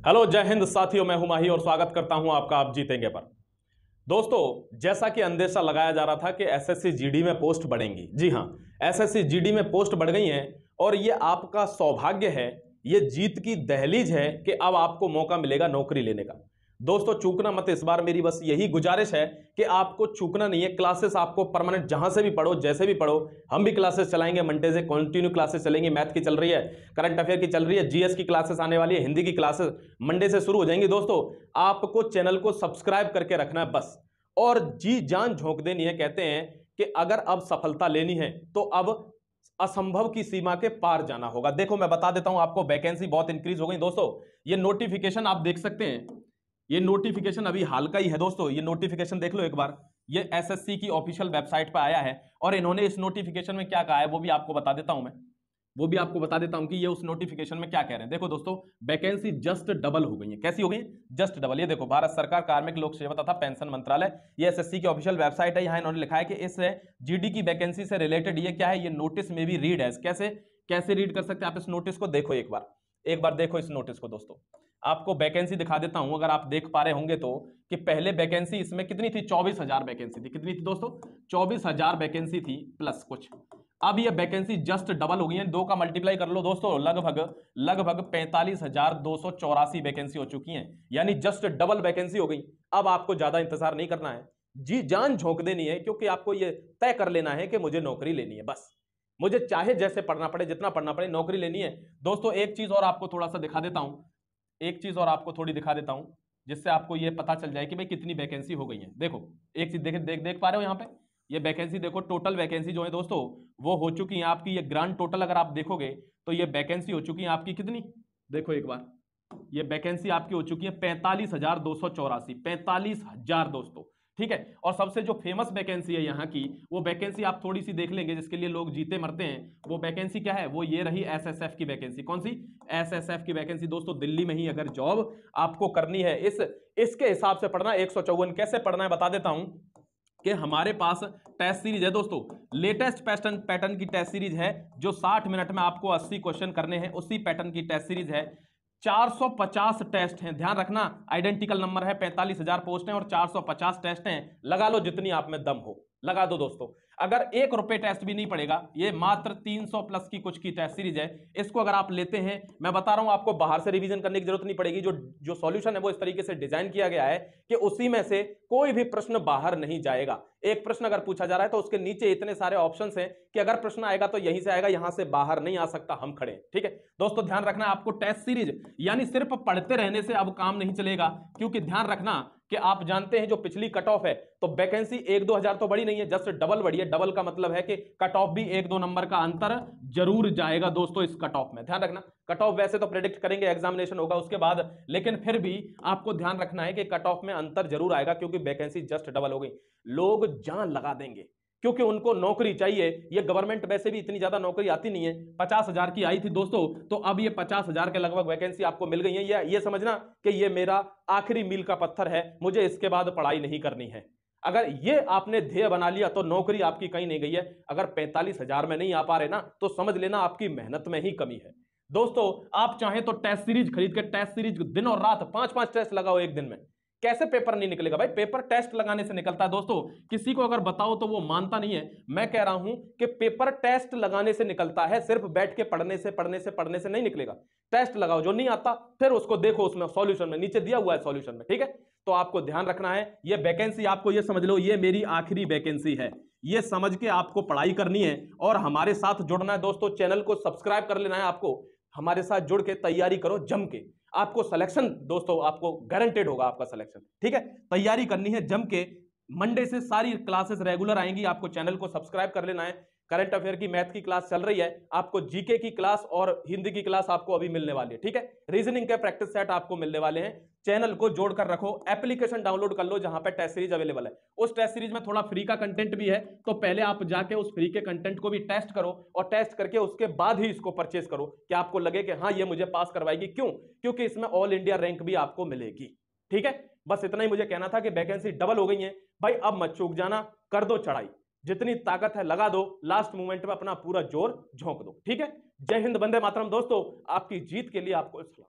Hello जय हिंद साथियों, मैं हूं माही और स्वागत करता हूं आपका आप जीतेंगे पर। दोस्तों, जैसा कि अंदेशा लगाया जा रहा था कि एसएससी जीडी में पोस्ट बढ़ेंगी, जी हां, एसएससी जीडी में पोस्ट बढ़ गई हैं और ये आपका सौभाग्य है, ये जीत की दहलीज है कि अब आपको मौका मिलेगा नौकरी लेने का। दोस्तों, चूकना मत इस बार, मेरी बस यही गुजारिश है कि आपको चूकना नहीं है। क्लासेस आपको परमानेंट जहां से भी पढ़ो, जैसे भी पढ़ो, हम भी क्लासेस चलाएंगे। मंडे से कंटिन्यू क्लासेस चलेंगी। मैथ की चल रही है, करंट अफेयर की चल रही है, जीएस की क्लासेस आने वाली है, हिंदी की क्लासेस मंडे से शुरू हो जाएंगी। दोस्तों, आपको चैनल को सब्सक्राइब करके रखना है बस, और जी जान झोंक देनी है। कहते हैं कि अगर अब सफलता लेनी है तो अब असंभव की सीमा के पार जाना होगा। देखो, मैं बता देता हूं आपको, वैकेंसी बहुत इंक्रीज हो गई। दोस्तों, ये नोटिफिकेशन आप देख सकते हैं, ये नोटिफिकेशन अभी हाल का ही है। दोस्तों, ये नोटिफिकेशन देख लो एक बार, ये एसएससी की ऑफिशियल वेबसाइट पर आया है और इन्होंने इस नोटिफिकेशन में क्या कहा है वो भी आपको बता देता हूं मैं, वो भी आपको बता देता हूं कि ये उस नोटिफिकेशन में क्या कह रहे हैं। देखो दोस्तों, वैकेंसी जस्ट डबल हो गई है। कैसी हो गई? Just double. ये देखो, भारत सरकार कार्मिक लोक सेवा तथा पेंशन मंत्रालय, ये एसएससी की ऑफिशियल वेबसाइट है। यहां इन्होंने लिखा है कि इस जीडी की वैकेंसी से रिलेटेड ये क्या है, ये नोटिस में भी रीड है। कैसे कैसे रीड कर सकते हैं आप इस नोटिस को? देखो एक बार देखो इस नोटिस को। दोस्तों, आपको वैकेंसी दिखा देता हूं, अगर आप देख पा रहे होंगे तो, कि पहले वैकेंसी इसमें कितनी थी? 24,000 वैकेंसी थी। कितनी थी दोस्तों? 24,000 वैकेंसी थी प्लस कुछ। अब ये वैकेंसी जस्ट डबल हो गई है। 2 का मल्टीप्लाई कर लो दोस्तों, लगभग 45,284 वैकेंसी हो चुकी हैं, यानी जस्ट डबल वैकेंसी हो गई। अब आपको ज्यादा इंतजार नहीं करना है, जी जान झोंक देनी है, क्योंकि आपको ये तय कर लेना है कि मुझे नौकरी लेनी है बस। मुझे चाहे जैसे पढ़ना पड़े, जितना पढ़ना पड़े, नौकरी लेनी है। दोस्तों, एक चीज और आपको थोड़ा सा दिखा देता हूं, एक चीज और आपको थोड़ी दिखा देता हूं, जिससे आपको यह पता चल जाए कि भाई कितनी वैकेंसी हो गई है। देखो, एक चीज देख पा रहे हो यहां पे, ये वैकेंसी देखो, टोटल वैकेंसी जो है दोस्तों वो हो चुकी है आपकी, ये ग्रांड टोटल अगर आप देखोगे तो ये वैकेंसी हो चुकी है आपकी कितनी? देखो एक बार, ये वैकेंसी आपकी हो चुकी है 45,284, 45,000 दोस्तों, ठीक है। और सबसे जो फेमस वैकेंसी है यहाँ की, वो वैकेंसी आप थोड़ी सी देख लेंगे, जिसके लिए लोग जीते मरते हैं। वो वैकेंसी क्या है? वो ये रही एसएसएफ की वैकेंसी। कौन सी? एसएसएफ की वैकेंसी। दोस्तों, दिल्ली में ही अगर जॉब आपको करनी है, इसके हिसाब से पढ़ना 154। कैसे पढ़ना है बता देता हूं, कि हमारे पास टेस्ट सीरीज है दोस्तों, लेटेस्ट पैटर्न की टेस्ट सीरीज है, जो 60 मिनट में आपको 80 क्वेश्चन करने हैं, उसी पैटर्न की टेस्ट सीरीज है। 450 टेस्ट हैं, ध्यान रखना, आइडेंटिकल नंबर है, 45,000 पोस्ट हैं और 450 टेस्ट हैं। लगा लो जितनी आप में दम हो, लगा दो दोस्तों। अगर 1 रुपए टेस्ट भी नहीं पड़ेगा, ये मात्र 300 प्लस की कुछ की टेस्ट सीरीज है। इसको अगर आप लेते हैं, मैं बता रहा हूं आपको, बाहर से रिवीजन करने की जरूरत नहीं पड़ेगी। जो सॉल्यूशन है वो इस तरीके से डिजाइन किया गया है कि उसी में से कोई भी प्रश्न बाहर नहीं जाएगा। एक प्रश्न अगर पूछा जा रहा है तो उसके नीचे इतने सारे ऑप्शंस हैं कि अगर प्रश्न आएगा तो यहीं से आएगा, यहां से बाहर नहीं आ सकता, हम खड़े हैं, ठीक है दोस्तों। ध्यान रखना, आपको टेस्ट सीरीज यानी सिर्फ पढ़ते रहने से अब काम नहीं चलेगा, क्योंकि ध्यान रखना कि आप जानते हैं जो पिछली कट ऑफ है, तो वैकेंसी 1-2 हजार तो बढ़ी नहीं है, जस्ट डबल बढ़ी है। डबल का मतलब है कि कट ऑफ भी 1-2 नंबर का अंतर जरूर जाएगा दोस्तों इस कट ऑफ में। ध्यान रखना, कट ऑफ वैसे तो प्रेडिक्ट करेंगे, एग्जामिनेशन होगा उसके बाद, लेकिन फिर भी आपको ध्यान रखना है कि कट ऑफ में अंतर जरूर आएगा, क्योंकि वैकेंसी जस्ट डबल हो गई। लोग जान लगा देंगे क्योंकि उनको नौकरी चाहिए। ये गवर्नमेंट वैसे भी इतनी ज्यादा नौकरी आती नहीं है, 50,000 की आई थी दोस्तों, तो अब ये 50,000 के लगभग वैकेंसी आपको मिल गई है। ये समझना कि ये मेरा आखिरी मील का पत्थर है, मुझे इसके बाद पढ़ाई नहीं करनी है। अगर ये आपने ध्येय बना लिया तो नौकरी आपकी कहीं नहीं गई है। अगर 45,000 में नहीं आ पा रहे ना, तो समझ लेना आपकी मेहनत में ही कमी है। दोस्तों, आप चाहें तो टेस्ट सीरीज खरीद के टेस्ट सीरीज दिन और रात 5-5 टेस्ट लगाओ एक दिन में, कैसे पेपर नहीं निकलेगा भाई? पेपर टेस्ट लगाने से निकलता है दोस्तों। किसी को अगर बताओ तो वो मानता नहीं है। मैं कह रहा हूं कि पेपर टेस्ट लगाने से निकलता है, सिर्फ बैठ के पढ़ने से नहीं निकलेगा। टेस्ट लगाओ, जो नहीं आता फिर उसको देखो, उसमें सॉल्यूशन में नीचे दिया हुआ है सॉल्यूशन में, ठीक है। तो आपको ध्यान रखना है, ये वैकेंसी आपको ये समझ लो, ये मेरी आखिरी वैकेंसी है, ये समझ के आपको पढ़ाई करनी है और हमारे साथ जुड़ना है दोस्तों। चैनल को सब्सक्राइब कर लेना है आपको, हमारे साथ जुड़ के तैयारी करो जम के। आपको सिलेक्शन दोस्तों, आपको गारंटेड होगा आपका सिलेक्शन, ठीक है। तैयारी करनी है जम के, मंडे से सारी क्लासेस रेगुलर आएंगी। आपको चैनल को सब्सक्राइब कर लेना है। करंट अफेयर की मैथ की क्लास चल रही है, आपको जीके की क्लास और हिंदी की क्लास आपको अभी मिलने वाली है, ठीक है। रीजनिंग के प्रैक्टिस सेट आपको मिलने वाले हैं। चैनल को जोड़कर रखो, एप्लीकेशन डाउनलोड कर लो जहां पे टेस्ट सीरीज अवेलेबल है। उस टेस्ट सीरीज में थोड़ा फ्री का कंटेंट भी है, तो पहले आप जाके उस फ्री के कंटेंट को भी टेस्ट करो और टेस्ट करके उसके बाद ही इसको परचेस करो, कि आपको लगे कि हाँ ये मुझे पास करवाएगी। क्यों? क्योंकि इसमें ऑल इंडिया रैंक भी आपको मिलेगी, ठीक है। बस इतना ही मुझे कहना था कि वैकेंसी डबल हो गई है भाई, अब मत चूक जाना, कर दो चढ़ाई, जितनी ताकत है लगा दो, लास्ट मोमेंट में अपना पूरा जोर झोंक दो, ठीक है। जय हिंद, वंदे मातरम दोस्तों, आपकी जीत के लिए आपको